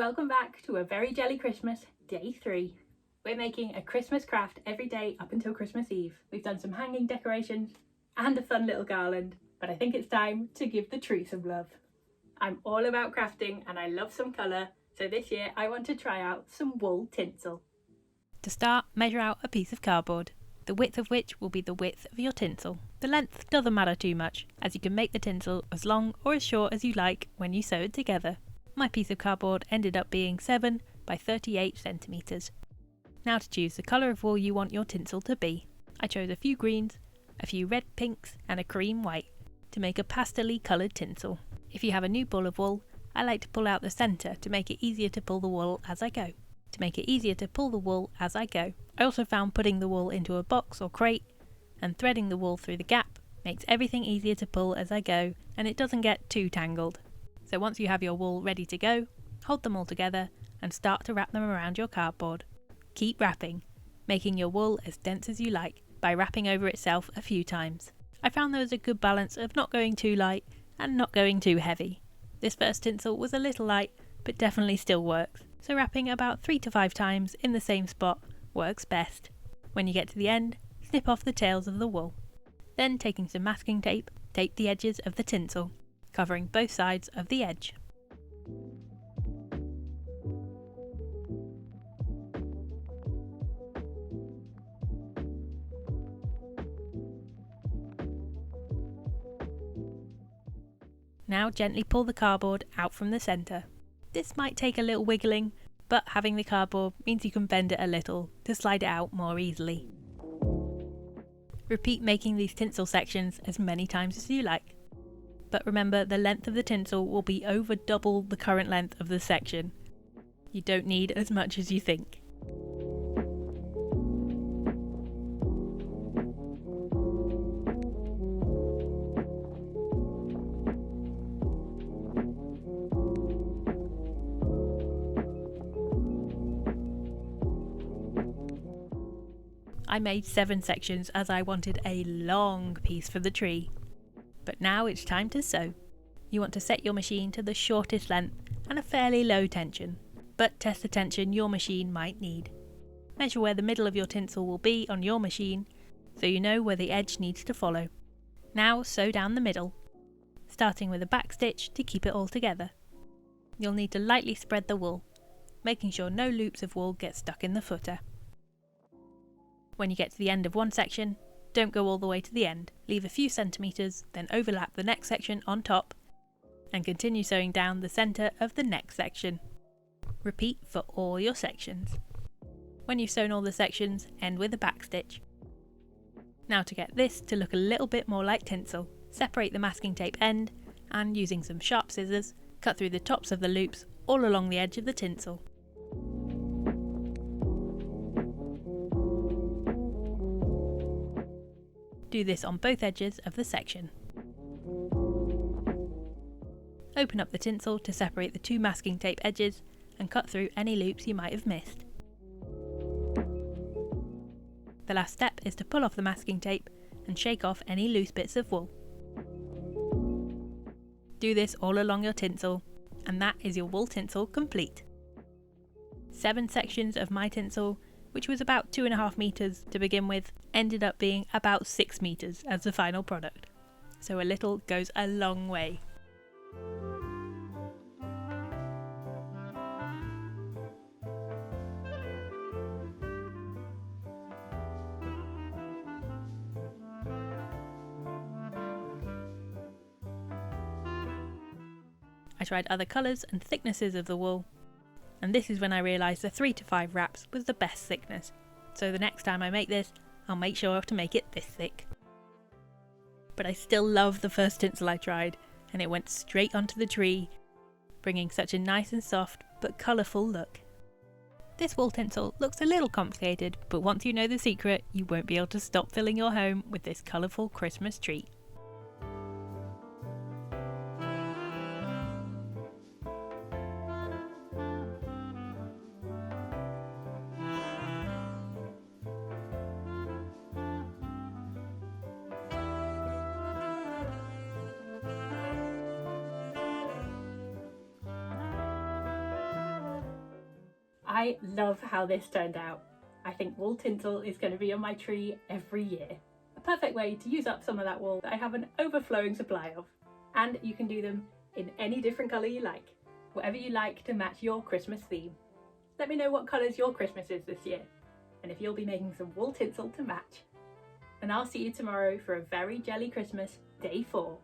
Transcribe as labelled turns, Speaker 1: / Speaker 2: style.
Speaker 1: Welcome back to a very jelly Christmas, day 3. We're making a Christmas craft every day up until Christmas Eve. We've done some hanging decorations and a fun little garland, but I think it's time to give the tree some love. I'm all about crafting and I love some colour, so this year I want to try out some wool tinsel.
Speaker 2: To start, measure out a piece of cardboard, the width of which will be the width of your tinsel. The length doesn't matter too much, as you can make the tinsel as long or as short as you like when you sew it together. My piece of cardboard ended up being 7 by 38 centimetres. Now to choose the colour of wool you want your tinsel to be. I chose a few greens, a few red pinks and a cream white to make a pastel-y coloured tinsel. If you have a new ball of wool, I like to pull out the centre to make it easier to pull the wool as I go. I also found putting the wool into a box or crate and threading the wool through the gap makes everything easier to pull as I go, and it doesn't get too tangled. So once you have your wool ready to go, hold them all together and start to wrap them around your cardboard. Keep wrapping, making your wool as dense as you like by wrapping over itself a few times. I found there was a good balance of not going too light and not going too heavy. This first tinsel was a little light, but definitely still works, so wrapping about 3 to 5 times in the same spot works best. When you get to the end, snip off the tails of the wool. Then taking some masking tape, tape the edges of the tinsel, covering both sides of the edge. Now gently pull the cardboard out from the centre. This might take a little wiggling, but having the cardboard means you can bend it a little to slide it out more easily. Repeat making these tinsel sections as many times as you like. But remember, the length of the tinsel will be over double the current length of the section. You don't need as much as you think. I made 7 sections as I wanted a long piece for the tree. But now it's time to sew. You want to set your machine to the shortest length and a fairly low tension, but test the tension your machine might need. Measure where the middle of your tinsel will be on your machine so you know where the edge needs to follow. Now sew down the middle, starting with a back stitch to keep it all together. You'll need to lightly spread the wool, making sure no loops of wool get stuck in the footer. When you get to the end of one section, don't go all the way to the end. Leave a few centimetres, then overlap the next section on top and continue sewing down the centre of the next section. Repeat for all your sections. When you've sewn all the sections, end with a back stitch. Now to get this to look a little bit more like tinsel, separate the masking tape end and using some sharp scissors, cut through the tops of the loops all along the edge of the tinsel. Do this on both edges of the section. Open up the tinsel to separate the 2 masking tape edges and cut through any loops you might have missed. The last step is to pull off the masking tape and shake off any loose bits of wool. Do this all along your tinsel, and that is your wool tinsel complete. 7 sections of my tinsel, which was about 2.5 metres to begin with, ended up being about 6 metres as the final product. So a little goes a long way. I tried other colours and thicknesses of the wool, and this is when I realised the 3 to 5 wraps was the best thickness. So the next time I make this, I'll make sure to make it this thick. But I still love the first tinsel I tried, and it went straight onto the tree, bringing such a nice and soft but colourful look. This wool tinsel looks a little complicated, but once you know the secret, you won't be able to stop filling your home with this colourful Christmas treat.
Speaker 1: I love how this turned out. I think wool tinsel is going to be on my tree every year. A perfect way to use up some of that wool that I have an overflowing supply of. And you can do them in any different colour you like, whatever you like to match your Christmas theme. Let me know what colours your Christmas is this year, and if you'll be making some wool tinsel to match. And I'll see you tomorrow for a very jelly Christmas, day 4.